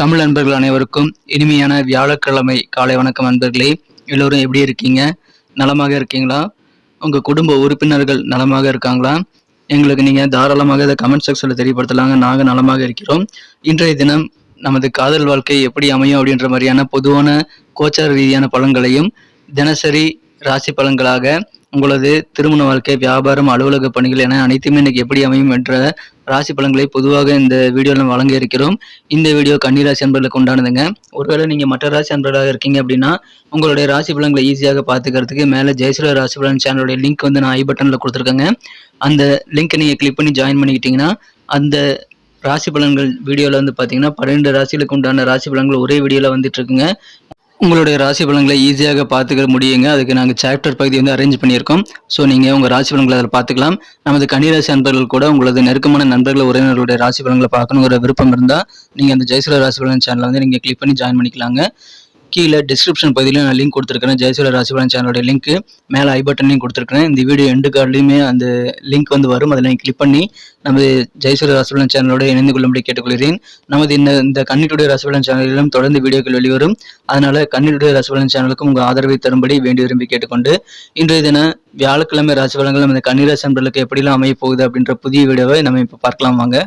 தமிழ் நண்பர்கள் அனைவருக்கும் இனிமையான வியாழக்கிழமை காலை வணக்கம் நண்பர்களே. எல்லோரும் எப்படி இருக்கீங்க? நலமாக இருக்கீங்களா? உங்கள் குடும்ப உறுப்பினர்கள் நலமாக இருக்காங்களா? எங்களுக்கு நீங்கள் தாராளமாக இதை கமெண்ட் செக்ஷனில் தெரியப்படுத்தலாங்க. நாங்கள் நலமாக இருக்கிறோம். இன்றைய தினம் நமது காதல் வாழ்க்கை எப்படி அமையும் அப்படின்ற மாதிரியான பொதுவான கோச்சார ரீதியான பலன்களையும் தினசரி ராசி பலன்களாக உங்களது திருமண வாழ்க்கை, வியாபாரம், அலுவலக பணிகள் என அனைத்துமே இன்னைக்கு எப்படி அமையும் என்ற ராசி பலன்களை பொதுவாக இந்த வீடியோவில் வழங்க இருக்கிறோம். இந்த வீடியோ கன்னிராசி அன்பர்களுக்கு உண்டானதுங்க. ஒருவேளை நீங்கள் மற்ற ராசி அன்பர்களாக இருக்கீங்க அப்படின்னா உங்களுடைய ராசி பலன்களை ஈஸியாக பார்த்துக்கிறதுக்கு மேலே ஜெயஸ்ரீ ராசி பலன் சேனலுடைய லிங்க் வந்து நான் ஐ பட்டனில் கொடுத்துருக்கேங்க. அந்த லிங்க்கை நீங்கள் கிளிக் பண்ணி ஜாயின் பண்ணிக்கிட்டீங்கன்னா அந்த ராசி பலன்கள் வீடியோவில் வந்து பார்த்தீங்கன்னா 12 ராசிகளுக்கு உண்டான ராசி பலன்கள் ஒரே வீடியோவில் வந்துட்டு இருக்குங்க. உங்களுடைய ராசி பலன்களை ஈஸியாக பார்த்துக்க முடியுங்க. அதுக்கு நாங்கள் சாப்டர் பகுதி வந்து அரேஞ்ச் பண்ணியிருக்கோம். ஸோ நீங்கள் உங்கள் ராசி பலன்களை அதில் பார்த்துக்கலாம். நமது கன்னிராசி நண்பர்கள் கூட உங்களது நெருக்கமான நண்பர்கள் உறவினர்களுடைய ராசி பலன்களை பார்க்கணுங்கிற விருப்பம் இருந்தால் நீங்கள் அந்த ஜெயஸ்ரீ ராசி பலன் சேனலை வந்து நீங்கள் கிளிக் பண்ணி ஜாயின் பண்ணிக்கலாங்க. கீழே டிஸ்கிரிப்ஷன் பகுதியில் நான் லிங்க் கொடுத்துருக்கேன். ஜெயஸ்ரீ ராசி பலன் சேனலுடைய லிங்க்கு மேலே ஐ பட்டன்லையும் கொடுத்துருக்கேன். இந்த வீடியோ எண்டு கார்ட்லையுமே அந்த லிங்க் வந்து வரும். அதில் நீங்கள் கிளிக் பண்ணி நமது ஜெயஸ்ரீ ராசி பலன் சேனலோட இணைந்து கொள்ளும்படி கேட்டுக்கொள்கிறேன். நமது இந்த கன்னியுடைய ராசி பலன் சேனலிலும் தொடர்ந்து வீடியோக்கள் வெளிவரும். அதனால் கன்னியுடைய ராசி பலன் சேனலுக்கும் உங்கள் ஆதரவை தரும்படி வேண்டி விரும்பி கேட்டுக்கொண்டு இன்றைய தினம் வியாழக்கிழமை ராசி பலன்கள் நம்ம கன்னிராசி நண்பர்களுக்கு எப்படிலாம் அமைய போகுது அப்படின்ற புதிய வீடியோவை நம்ம இப்போ பார்க்கலாம் வாங்க.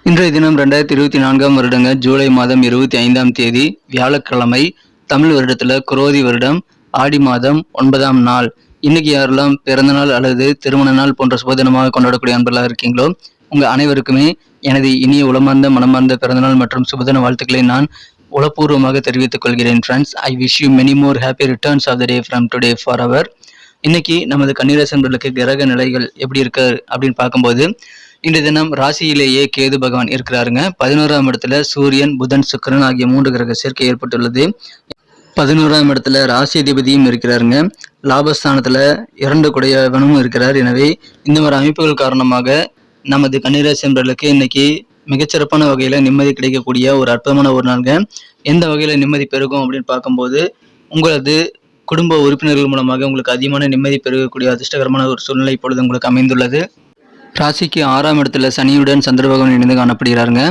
இன்றைய தினம் 2024 வருடங்க ஜூலை மாதம் 25ஆம் தேதி வியாழக்கிழமை, தமிழ் வருடத்துல குரோதி வருடம் ஆடி மாதம் 9ஆம் நாள். இன்னைக்கு யாரெல்லாம் பிறந்த நாள் அல்லது திருமண நாள் போன்ற சுபதினமாக கொண்டாடக்கூடிய அன்பர்களாக இருக்கீங்களோ உங்க அனைவருக்குமே எனது இனிய உளமார்ந்த மனமார்ந்த பிறந்தநாள் மற்றும் சுபதின வாழ்த்துக்களை நான் உளப்பூர்வமாக தெரிவித்துக் கொள்கிறேன். Friends, I wish you many more happy returns of the day from today for our. இன்னைக்கு நமது கன்னிராசி நண்பர்களுக்கு கிரக நிலைகள் எப்படி இருக்கு அப்படின்னு பார்க்கும்போது இன்றைய தினம் ராசியிலேயே கேது பகவான் இருக்கிறாருங்க. 11ஆம் இடத்துல சூரியன், புதன், சுக்கிரன் ஆகிய 3 கிரக சேர்க்கை ஏற்பட்டுள்ளது. 11ஆம் இடத்துல ராசி அதிபதியும் இருக்கிறாருங்க. லாபஸ்தானத்துல 2 குடையவனும் இருக்கிறார். எனவே இந்த மாதிரி அமைப்புகள் காரணமாக நமது கன்னிராசி நண்பர்களுக்கு இன்னைக்கு மிகச்சிறப்பான வகையில நிம்மதி கிடைக்கக்கூடிய ஒரு அற்புதமான ஒரு நாளுங்க. எந்த வகையில நிம்மதி பெருகும் அப்படின்னு பார்க்கும்போது உங்களது குடும்ப உறுப்பினர்கள் மூலமாக உங்களுக்கு அதிகமான நிம்மதி பெருகக்கூடிய அதிர்ஷ்டகரமான ஒரு சூழ்நிலை இப்பொழுது உங்களுக்கு அமைந்துள்ளது. ராசிக்கு 6ஆம் இடத்துல சனியுடன் சந்திர பகவான் இணைந்து காணப்படுகிறாருங்க.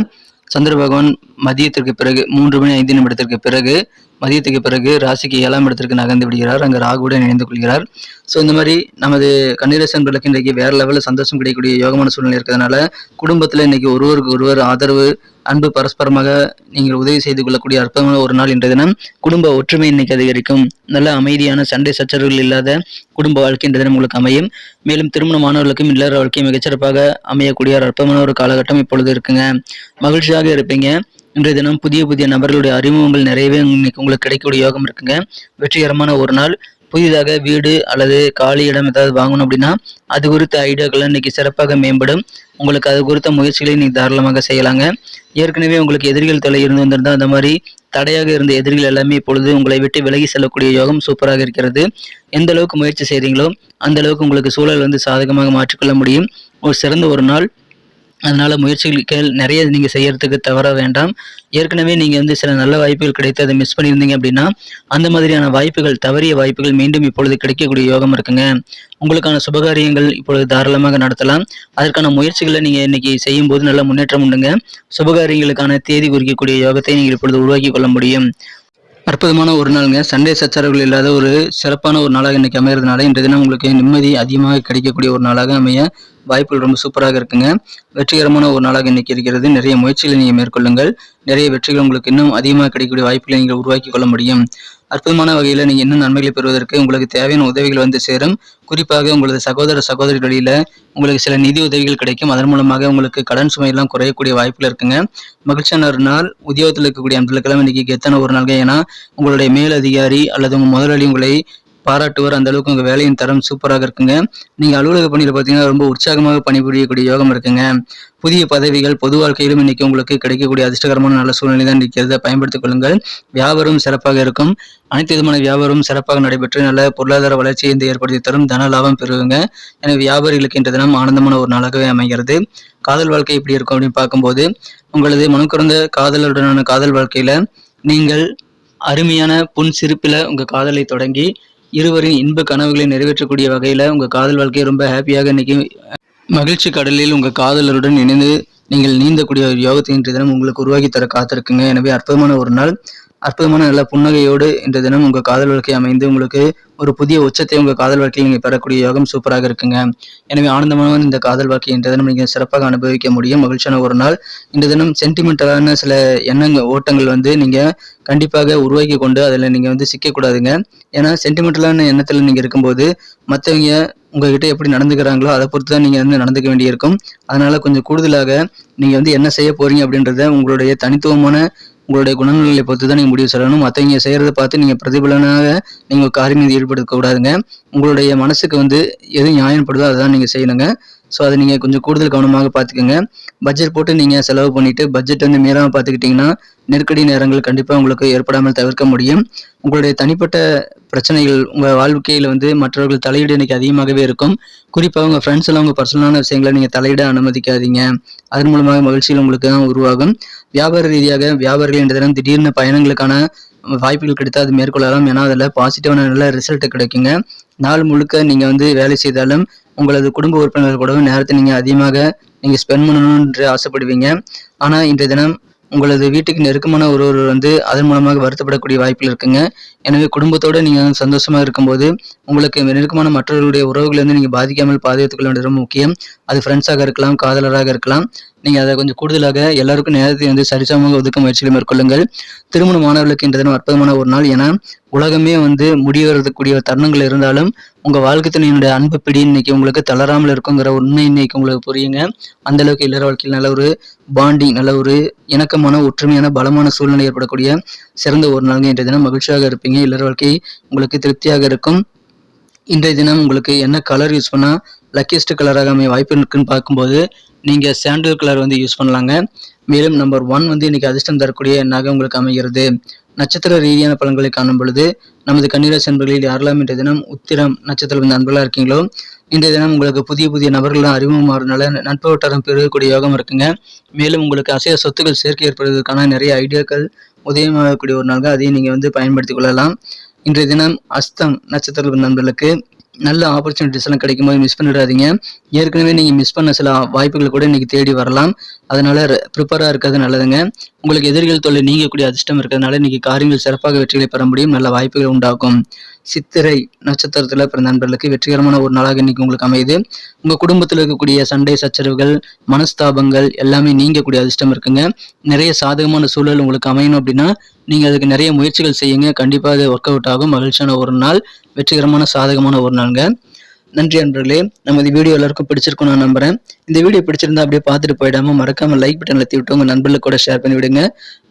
சந்திர பகவான் மதியத்திற்கு பிறகு 3:05 பிறகு மதியத்துக்கு பிறகு ராசிக்கு 7ஆம் இடத்திற்கு நகர்ந்து விடுகிறார். அங்கே ராகுடன் இணைந்து கொள்கிறார். ஸோ இந்த மாதிரி நமது கன்னிராசி நண்பர்களுக்கு இன்றைக்கு வேற லெவலில் சந்தோஷம் கிடைக்கக்கூடிய யோகமான சூழ்நிலை இருக்கிறதுனால குடும்பத்தில் இன்னைக்கு ஒருவருக்கு ஒருவர் ஆதரவு, அன்பு, பரஸ்பரமாக நீங்கள் உதவி செய்து கொள்ளக்கூடிய அற்புதமான ஒரு நாள் இன்றைய தினம். குடும்ப ஒற்றுமை இன்னைக்கு அதிகரிக்கும். நல்ல அமைதியான சண்டை சச்சரவுகள் இல்லாத குடும்ப வாழ்க்கை இன்றைய தினம் உங்களுக்கு அமையும். மேலும் திருமணமானவர்களுக்கும் இல்லற வாழ்க்கை மிகச்சிறப்பாக அமையக்கூடிய ஒரு அற்புதமான ஒரு காலகட்டம் இப்பொழுது இருக்குங்க. மகிழ்ச்சியாக இருப்பீங்க. இன்றைய தினம் புதிய புதிய நபர்களுடைய அறிமுகங்கள் நிறையவே இன்னைக்கு உங்களுக்கு கிடைக்கக்கூடிய யோகம் இருக்குங்க. வெற்றிகரமான ஒரு நாள். புதிதாக வீடு அல்லது காலி இடம் ஏதாவது வாங்கணும் அப்படின்னா அது குறித்த ஐடியாக்கள் இன்னைக்கு சிறப்பாக மேம்படும். உங்களுக்கு அது குறித்த முயற்சிகளை இன்னைக்கு தாராளமாக செய்யலாங்க. ஏற்கனவே உங்களுக்கு எதிரிகள் தொலை இருந்து வந்திருந்தால் அந்த மாதிரி தடையாக இருந்த எதிரிகள் எல்லாமே இப்பொழுது உங்களை விட்டு விலகி செல்லக்கூடிய யோகம் சூப்பராக இருக்கிறது. எந்த அளவுக்கு முயற்சி செய்றீங்களோ அந்த அளவுக்கு உங்களுக்கு சூழல் வந்து சாதகமாக மாற்றிக்கொள்ள முடியும். ஒரு சிறந்த ஒரு நாள். அதனால முயற்சிகள் நிறைய நீங்க செய்யறதுக்கு தவற வேண்டாம். ஏற்கனவே நீங்க வந்து சில நல்ல வாய்ப்புகள் கிடைத்து அதை மிஸ் பண்ணியிருந்தீங்க அப்படின்னா அந்த மாதிரியான வாய்ப்புகள், தவறிய வாய்ப்புகள் மீண்டும் இப்பொழுது கிடைக்கக்கூடிய யோகம் இருக்குங்க. உங்களுக்கான சுபகாரியங்கள் இப்பொழுது தாராளமாக நடத்தலாம். அதற்கான முயற்சிகளை நீங்க இன்னைக்கு செய்யும் போது நல்ல முன்னேற்றம் உண்டுங்க. சுபகாரியங்களுக்கான தேதி குறிக்கக்கூடிய யோகத்தை நீங்கள் இப்பொழுது உருவாக்கி கொள்ள முடியும். அற்புதமான ஒரு நாளுங்க. சண்டை சச்சரவுகள் இல்லாத ஒரு சிறப்பான ஒரு நாளாக இன்னைக்கு அமைகிறதுனால இன்றைய தினம் உங்களுக்கு நிம்மதி அதிகமாக கிடைக்கக்கூடிய ஒரு நாளாக அமைய வாய்ப்புகள் ரொம்ப சூப்பராக இருக்குங்க. வெற்றிகரமான ஒரு நாளாக இன்னைக்கு இருக்கிறது. நிறைய முயற்சிகளை நீங்கள் மேற்கொள்ளுங்கள். நிறைய வெற்றிகள் உங்களுக்கு இன்னும் அதிகமாக கிடைக்கக்கூடிய வாய்ப்புகளை நீங்கள் உருவாக்கி கொள்ள முடியும். அற்புதமான வகையில் நீங்கள் இன்னும் நன்மைகளை பெறுவதற்கு உங்களுக்கு தேவையான உதவிகள் வந்து சேரும். குறிப்பாக உங்களது சகோதர சகோதரி வழியில் உங்களுக்கு சில நிதி உதவிகள் கிடைக்கும். அதன் மூலமாக உங்களுக்கு கடன் சுமையெல்லாம் குறையக்கூடிய வாய்ப்புகள் இருக்குங்க. மகிழ்ச்சியான ஒரு நாள். உத்தியோகத்தில் இருக்கக்கூடிய அன்பர்களுக்கெல்லாம் இன்னைக்கு கெத்தான ஒரு நாள். ஏன்னா உங்களுடைய மேலதிகாரி அல்லது உங்கள் முதலாளி உங்களை பாராட்டுவர். அந்த அளவுக்கு உங்க வேலையின் தரம் சூப்பராக இருக்குங்க. நீங்க அலுவலக பணியில பாத்தீங்கன்னா ரொம்ப உற்சாகமாக பணிபுரியக்கூடிய யோகம் இருக்குங்க. புதிய பதவிகள் பொது வாழ்க்கையிலும் இன்னைக்கு உங்களுக்கு கிடைக்கக்கூடிய அதிர்ஷ்டகரமான நல்ல சூழ்நிலை தான் இருக்கிறத பயன்படுத்திக் கொள்ளுங்கள். வியாபாரம் சிறப்பாக இருக்கும். அனைத்து விதமான வியாபாரமும் சிறப்பாக நடைபெற்று நல்ல பொருளாதார வளர்ச்சியை ஏற்படுத்தி தரும். தன லாபம் பெறுவீங்க. எனவே வியாபாரிகளுக்கு இன்றைய தினம் ஆனந்தமான ஒரு நாளாகவே அமைகிறது. காதல் வாழ்க்கை எப்படி இருக்கும் அப்படின்னு பார்க்கும்போது உங்களது மனக்குறந்த காதலருடனான காதல் வாழ்க்கையில நீங்கள் அருமையான புன் சிரிப்பில உங்க காதலை தொடங்கி இருவரின் இன்ப கனவுகளை நிறைவேற்றக்கூடிய வகையில உங்க காதல் வாழ்க்கையை ரொம்ப ஹாப்பியாக இன்னைக்கு மகிழ்ச்சி கடலில் உங்கள் காதலருடன் இணைந்து நீங்கள் நீந்தக்கூடிய ஒரு யோகத்தை இன்றைய தினம் உங்களுக்கு உருவாக்கி தர காத்திருக்குங்க. எனவே அற்புதமான ஒரு நாள், அற்புதமான நல்ல புன்னகையோடு இன்றைய தினம் உங்கள் காதல் வாழ்க்கை அமைந்து உங்களுக்கு ஒரு புதிய உச்சத்தை உங்கள் காதல் வாழ்க்கையில் நீங்கள் பெறக்கூடிய யோகம் சூப்பராக இருக்குங்க. எனவே ஆனந்தமான இந்த காதல் வாழ்க்கை இன்றைய தினம் நீங்கள் சிறப்பாக அனுபவிக்க முடியும். மகிழ்ச்சியான ஒரு நாள். இன்றைய தினம் சென்டிமெண்டலான சில ஓட்டங்கள் நீங்கள் கண்டிப்பாக உருவாக்கி கொண்டு அதில் நீங்கள் சிக்கக்கூடாதுங்க. ஏன்னா சென்டிமெண்டலான எண்ணத்தில் நீங்கள் இருக்கும்போது மற்றவங்க உங்ககிட்ட எப்படி நடந்துக்கிறாங்களோ அதை பொறுத்து தான் நீங்கள் நடந்துக்க வேண்டியிருக்கும். அதனால கொஞ்சம் கூடுதலாக நீங்கள் என்ன செய்ய போறீங்க அப்படின்றத உங்களுடைய தனித்துவமான உங்களுடைய குணநலங்களை பொறுத்து தான் நீங்கள் முடிவு சொல்லணும். மற்றவங்க செய்கிறத பார்த்து நீங்கள் பிரதிபலனாக நீங்கள் காரியம் மீது ஈடுபடுத்தக்கூடாதுங்க. உங்களுடைய மனசுக்கு எது நியாயப்படுதோ அதை தான் நீங்கள் செய்யணுங்க. ஸோ அதை நீங்கள் கொஞ்சம் கூடுதல் கவனமாக பார்த்துக்கோங்க. பட்ஜெட் போட்டு நீங்கள் செலவு பண்ணிவிட்டு பட்ஜெட் மீறாமல் பார்த்துக்கிட்டிங்கன்னா நெருக்கடி நேரங்கள் கண்டிப்பாக உங்களுக்கு ஏற்படாமல் தவிர்க்க முடியும். உங்களுடைய தனிப்பட்ட பிரச்சனைகள் உங்கள் வாழ்க்கையில் மற்றவர்கள் தலையீடு இன்னைக்கு அதிகமாகவே இருக்கும். குறிப்பாக உங்கள் ஃப்ரெண்ட்ஸ் எல்லாம் உங்கள் பர்சனலான விஷயங்களை நீங்கள் தலையிட அனுமதிக்காதீங்க. அதன் மூலமாக மகிழ்ச்சிகள் உங்களுக்கு தான் உருவாகும். வியாபார ரீதியாக வியாபாரிகள் இந்த தினம் திடீர்னு பயணங்களுக்கான வாய்ப்புகள் கிடைத்தா அது மேற்கொள்ளலாம். ஏன்னா அதில் பாசிட்டிவான நல்ல ரிசல்ட் கிடைக்குங்க. நாள் முழுக்க நீங்கள் வேலை செய்தாலும் உங்களது குடும்ப உறுப்பினர்கள் கூடவே நேரத்தை நீங்கள் அதிகமாக நீங்கள் ஸ்பெண்ட் பண்ணணும்னு ஆசைப்படுவீங்க. ஆனால் இன்றைய தினம் உங்களது வீட்டுக்கு நெருக்கமான ஒருவர் அதன் மூலமாக வருத்தப்படக்கூடிய வாய்ப்புகள் இருக்குங்க. எனவே குடும்பத்தோடு நீங்கள் சந்தோஷமாக இருக்கும்போது உங்களுக்கு நெருக்கமான மற்றவர்களுடைய உறவுகளை நீங்கள் பாதிக்காமல் பாதுகாத்துக் கொள்ள வேண்டியது ரொம்ப முக்கியம். அது ஃப்ரெண்ட்ஸாக இருக்கலாம், காதலராக இருக்கலாம். நீங்கள் அதை கொஞ்சம் கூடுதலாக எல்லாருக்கும் நேரத்தை சரிசமமாக ஒதுக்க முயற்சிகளை மேற்கொள்ளுங்கள். திருமணமானவர்களுக்கு இன்றைய தினம் அற்புதமான ஒரு நாள். ஏன்னா உலகமே முடிவதற்கூடிய தருணங்கள் இருந்தாலும் உங்கள் வாழ்க்கை துணையினுடைய அன்பு பிடி இன்னைக்கு உங்களுக்கு தளராமல் இருக்குங்கிற உண்மை இன்னைக்கு உங்களுக்கு புரியுங்க. அந்த அளவுக்கு இல்லற வாழ்க்கையில் நல்ல ஒரு பாண்டிங், நல்ல ஒரு இணக்கமான ஒற்றுமையான பலமான சூழ்நிலை ஏற்படக்கூடிய சிறந்த ஒரு நாள்ங்க. இன்றைய தினம் மகிழ்ச்சியாக இருப்பீங்க. இல்லற வாழ்க்கை உங்களுக்கு திருப்தியாக இருக்கும். இன்றைய தினம் உங்களுக்கு என்ன கலர் யூஸ் பண்ணால் லக்கியஸ்ட் கலராக அமைய வாய்ப்பு இருக்குன்னு பார்க்கும்போது நீங்கள் சாண்டல் கலர் யூஸ் பண்ணலாங்க. மேலும் நம்பர் 1 இன்னைக்கு அதிர்ஷ்டம் தரக்கூடிய எண்ணாக உங்களுக்கு அமைகிறது. நட்சத்திர ரீதியான பலன்களை காணும் பொழுது நமது கன்னிராசி நண்பர்களில் யாரெல்லாம் இன்றைய தினம் உத்திரம் நட்சத்திரம் நண்பர்களாக இருக்கீங்களோ இன்றைய தினம் உங்களுக்கு புதிய புதிய நபர்கள்லாம் அறிமுகமாறதுனால நட்பு வட்டாரம் பெருகக்கூடிய யோகம் இருக்குங்க. மேலும் உங்களுக்கு அசைய சொத்துக்கள் சேர்க்கை ஏற்படுவதற்கான நிறைய ஐடியாக்கள் உதயமாகக்கூடிய ஒரு நாளாக அதையும் நீங்கள் பயன்படுத்திக் கொள்ளலாம். இன்றைய தினம் அஸ்தம் நட்சத்திர நண்பர்களுக்கு நல்ல ஆப்பர்ச்சுனிட்டிஸ் எல்லாம் கிடைக்கும் போது மிஸ் பண்ணிடாதீங்க. ஏற்கனவே நீங்கள் மிஸ் பண்ண சில வாய்ப்புகள் கூட இன்னைக்கு தேடி வரலாம். அதனால ப்ரிப்பராக இருக்கிறது நல்லதுங்க. உங்களுக்கு எதிரிகள் தொல்லை நீங்கக்கூடிய அதிர்ஷ்டம் இருக்கிறதுனால இன்னைக்கு காரியங்கள் சிறப்பாக வெற்றிகளை பெற முடியும். நல்ல வாய்ப்புகள் உண்டாகும். சித்திரை நட்சத்திரத்தில் பிறந்த நண்பர்களுக்கு வெற்றிகரமான ஒரு நாளாக இன்னைக்கு உங்களுக்கு அமையுது. உங்கள் குடும்பத்தில் இருக்கக்கூடிய சண்டை சச்சரவுகள், மனஸ்தாபங்கள் எல்லாமே நீங்கக்கூடிய அதிர்ஷ்டம் இருக்குங்க. நிறைய சாதகமான சூழல் உங்களுக்கு அமையணும் அப்படின்னா நீங்கள் அதுக்கு நிறைய முயற்சிகள் செய்யுங்க. கண்டிப்பாக அது ஒர்க் அவுட் ஆகும். மகிழ்ச்சியான ஒரு நாள், வெற்றிகரமான சாதகமான ஒரு நாளுங்க. நன்றி நண்பர்களே. நம்ம இந்த வீடியோ எல்லாருக்கும் பிடிச்சிருக்கும் நான் நம்புறேன். இந்த வீடியோ பிடிச்சிருந்தா அப்படியே பார்த்துட்டு போயிடாம மறக்காம லைக் பட்டன் அழுத்தி விட்டு உங்க நண்பர்களுக்கு கூட ஷேர் பண்ணி விடுங்க.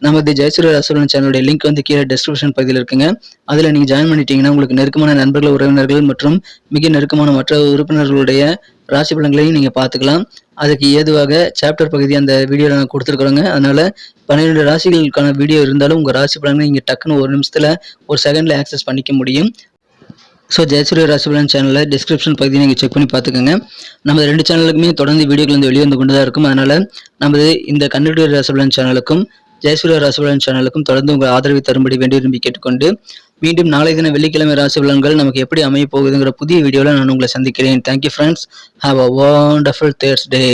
நமது ஜெயசூரிய ராசிபலன் சேனலுடைய லிங்க் கீழே டிஸ்கிரிப்ஷன் பகுதியில் இருக்குங்க. அதில் நீங்கள் ஜாயின் பண்ணிட்டீங்கன்னா உங்களுக்கு நெருக்கமான நண்பர்கள், உறவினர்கள் மற்றும் மிக நெருக்கமான மற்ற உறுப்பினர்களுடைய ராசி பலன்களையும் நீங்கள் பார்த்துக்கலாம். அதுக்கு ஏதுவாக சாப்டர் பகுதி அந்த வீடியோவில் நான் கொடுத்துருக்குறோங்க. அதனால 12 ராசிகளுக்கான வீடியோ இருந்தாலும் உங்கள் ராசி பலன்களை நீங்கள் டக்குன்னு ஒரு நிமிஷத்தில் ஒரு செகண்டில் ஆக்சஸ் பண்ணிக்க முடியும். ஸோ ஜெயசூரிய ராசிபலன் சேனலில் டிஸ்கிரிப்ஷன் பகுதியை நீங்கள் செக் பண்ணி பார்த்துக்கோங்க. நம்ம 2 சேனலுக்குமே தொடர்ந்து வீடியோக்கள் வெளியே வந்து கொண்டு தான் இருக்கும். அதனால் நமது இந்த கன்னிராசி ராசிபலன் சேனலுக்கும் ஜெயசூரிய ராசிபலன் சேனலுக்கும் தொடர்ந்து உங்கள் ஆதரவை தரும்படி வேண்டி விரும்பி கேட்டுக்கொண்டு மீண்டும் நாளை தினம் வெள்ளிக்கிழமை ராசி பலன்கள் நமக்கு எப்படி அமைய போகுதுங்கிற புதிய வீடியோவில் நான் உங்களை சந்திக்கிறேன். Thank you friends. Have a wonderful Thursday.